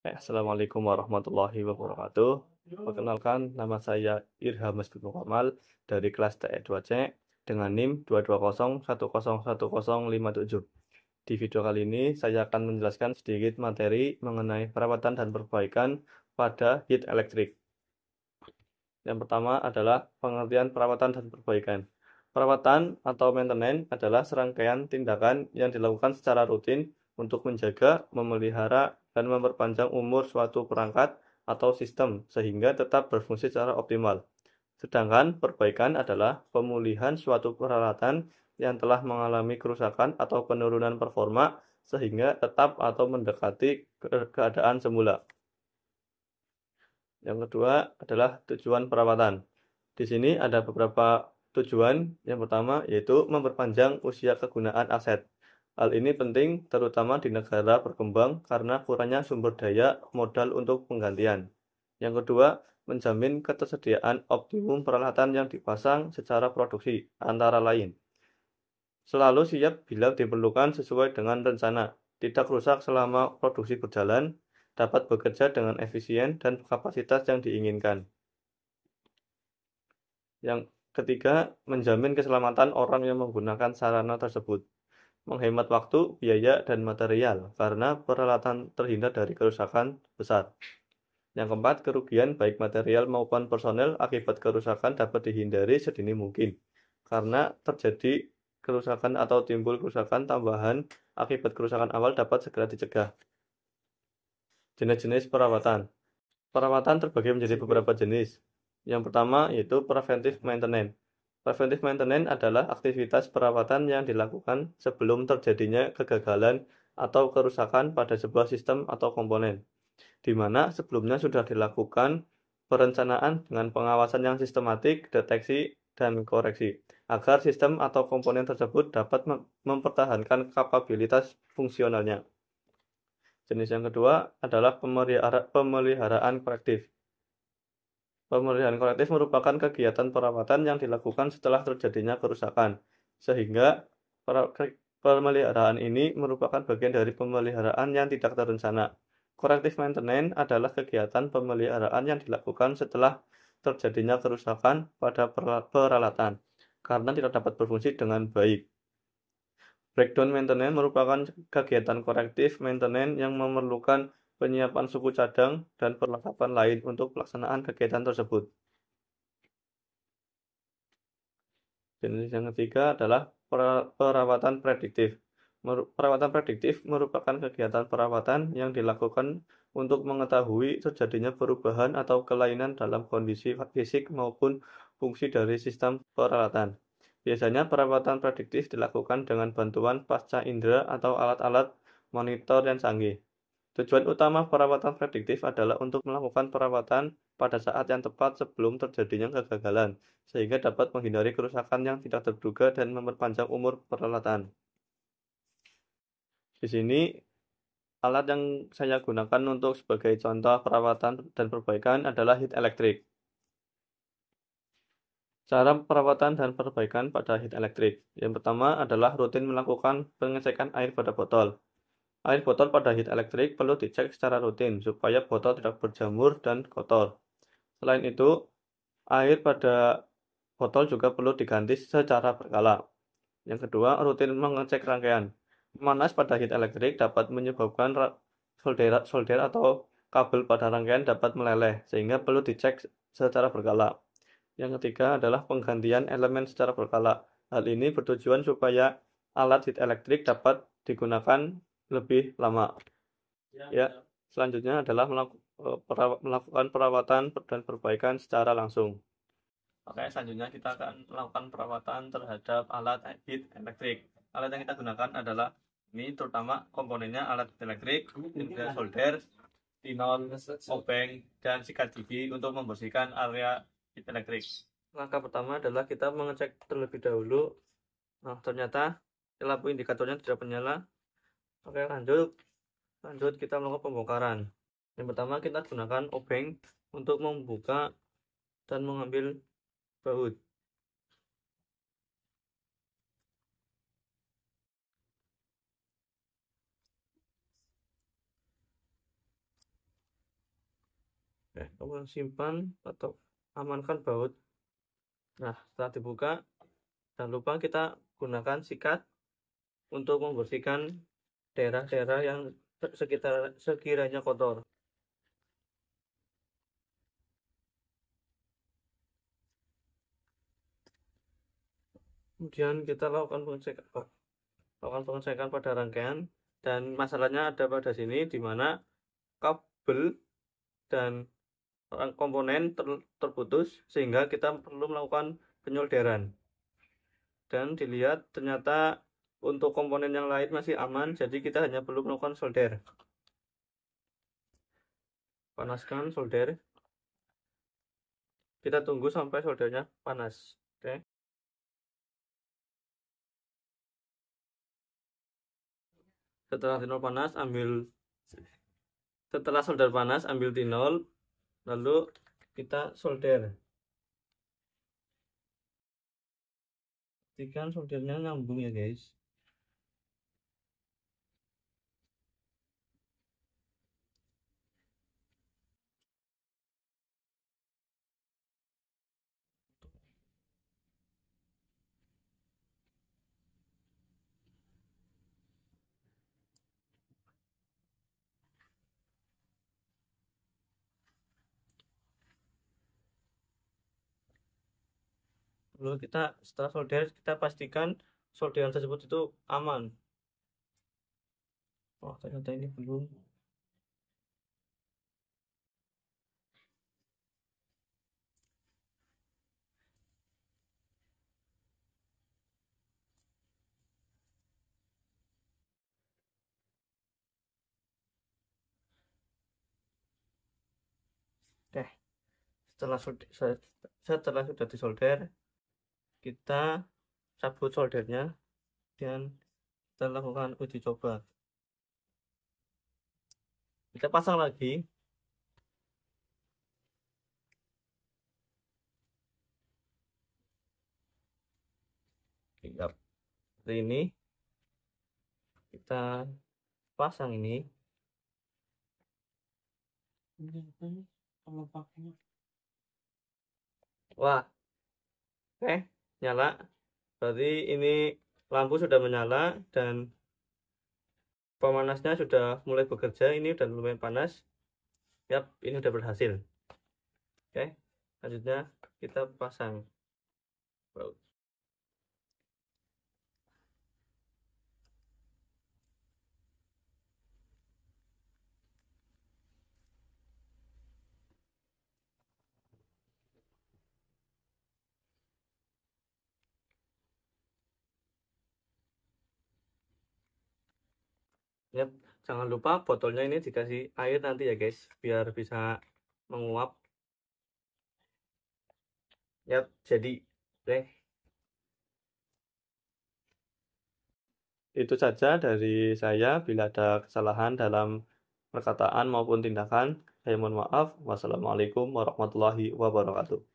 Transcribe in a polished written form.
Assalamualaikum warahmatullahi wabarakatuh. Perkenalkan, nama saya Irham Masbibul Kamal dari kelas TE2C dengan NIM 22010101057. Di video kali ini, saya akan menjelaskan sedikit materi mengenai perawatan dan perbaikan pada heat elektrik. Yang pertama adalah pengertian perawatan dan perbaikan. Perawatan atau maintenance adalah serangkaian tindakan yang dilakukan secara rutin untuk menjaga, memelihara, dan memperpanjang umur suatu perangkat atau sistem sehingga tetap berfungsi secara optimal. Sedangkan perbaikan adalah pemulihan suatu peralatan yang telah mengalami kerusakan atau penurunan performa sehingga tetap atau mendekati keadaan semula. Yang kedua adalah tujuan perawatan. Di sini ada beberapa tujuan. Yang pertama yaitu memperpanjang usia kegunaan aset. Hal ini penting terutama di negara berkembang karena kurangnya sumber daya modal untuk penggantian. Yang kedua, menjamin ketersediaan optimum peralatan yang dipasang secara produksi, antara lain. Selalu siap bila diperlukan sesuai dengan rencana, tidak rusak selama produksi berjalan, dapat bekerja dengan efisien dan kapasitas yang diinginkan. Yang ketiga, menjamin keselamatan orang yang menggunakan sarana tersebut. Menghemat waktu, biaya, dan material karena peralatan terhindar dari kerusakan besar. Yang keempat, kerugian baik material maupun personel akibat kerusakan dapat dihindari sedini mungkin. Karena terjadi kerusakan atau timbul kerusakan tambahan akibat kerusakan awal dapat segera dicegah. Jenis-jenis perawatan. Perawatan terbagi menjadi beberapa jenis. Yang pertama yaitu preventive maintenance. Preventive maintenance adalah aktivitas perawatan yang dilakukan sebelum terjadinya kegagalan atau kerusakan pada sebuah sistem atau komponen, di mana sebelumnya sudah dilakukan perencanaan dengan pengawasan yang sistematik, deteksi, dan koreksi, agar sistem atau komponen tersebut dapat mempertahankan kapabilitas fungsionalnya. Jenis yang kedua adalah pemeliharaan korektif. Pemeliharaan korektif merupakan kegiatan perawatan yang dilakukan setelah terjadinya kerusakan, sehingga pemeliharaan ini merupakan bagian dari pemeliharaan yang tidak terencana. Corrective maintenance adalah kegiatan pemeliharaan yang dilakukan setelah terjadinya kerusakan pada peralatan, karena tidak dapat berfungsi dengan baik. Breakdown maintenance merupakan kegiatan korektif maintenance yang memerlukan penyiapan suku cadang dan perlengkapan lain untuk pelaksanaan kegiatan tersebut. Jenis yang ketiga adalah perawatan prediktif. Perawatan prediktif merupakan kegiatan perawatan yang dilakukan untuk mengetahui terjadinya perubahan atau kelainan dalam kondisi fisik maupun fungsi dari sistem peralatan. Biasanya perawatan prediktif dilakukan dengan bantuan pasca indera atau alat-alat monitor yang canggih. Tujuan utama perawatan prediktif adalah untuk melakukan perawatan pada saat yang tepat sebelum terjadinya kegagalan, sehingga dapat menghindari kerusakan yang tidak terduga dan memperpanjang umur peralatan. Di sini, alat yang saya gunakan untuk sebagai contoh perawatan dan perbaikan adalah heat elektrik. Cara perawatan dan perbaikan pada heat elektrik. Yang pertama adalah rutin melakukan pengecekan air pada botol. Air botol pada heat elektrik perlu dicek secara rutin supaya botol tidak berjamur dan kotor. Selain itu, air pada botol juga perlu diganti secara berkala. Yang kedua, rutin mengecek rangkaian. Panas pada heat elektrik dapat menyebabkan solder atau kabel pada rangkaian dapat meleleh, sehingga perlu dicek secara berkala. Yang ketiga adalah penggantian elemen secara berkala. Hal ini bertujuan supaya alat heat elektrik dapat digunakan lebih lama. Ya, selanjutnya adalah melakukan perawatan dan perbaikan secara langsung. Oke, selanjutnya kita akan melakukan perawatan terhadap alat heat elektrik. Alat yang kita gunakan adalah ini, terutama komponennya alat elektrik, solder, tinol, obeng, dan sikat gigi untuk membersihkan area heat elektrik. Langkah pertama adalah kita mengecek terlebih dahulu. Nah, ternyata lampu indikatornya tidak menyala. Oke, lanjut kita melakukan pembongkaran. Yang pertama kita gunakan obeng untuk membuka dan mengambil baut. Kemudian simpan atau amankan baut. Nah, setelah dibuka, jangan lupa kita gunakan sikat untuk membersihkan daerah-daerah yang sekiranya kotor. Kemudian kita lakukan pengecekan pada rangkaian, dan masalahnya ada pada sini di mana kabel dan komponen terputus sehingga kita perlu melakukan penyolderan. Dan dilihat ternyata untuk komponen yang lain masih aman, jadi kita hanya perlu melakukan solder. Panaskan solder. Kita tunggu sampai soldernya panas. Oke. Setelah solder panas, ambil tinol, lalu kita solder. Pastikan soldernya nyambung ya guys. Lalu setelah solder, kita pastikan solderan tersebut itu aman. Oh, ternyata ini belum. Oke. Setelah sudah disolder, kita cabut soldernya dan kita lakukan uji coba. Kita pasang lagi. Seperti ini. Kita pasang ini. Wah, nyala. Berarti ini lampu sudah menyala dan pemanasnya sudah mulai bekerja. Ini udah lumayan panas. Yap, ini udah berhasil. Oke, selanjutnya kita pasang baut. Yap, jangan lupa botolnya ini dikasih air nanti ya guys, biar bisa menguap. Yap, jadi itu saja dari saya. Bila ada kesalahan dalam perkataan maupun tindakan, saya mohon maaf. Wassalamualaikum warahmatullahi wabarakatuh.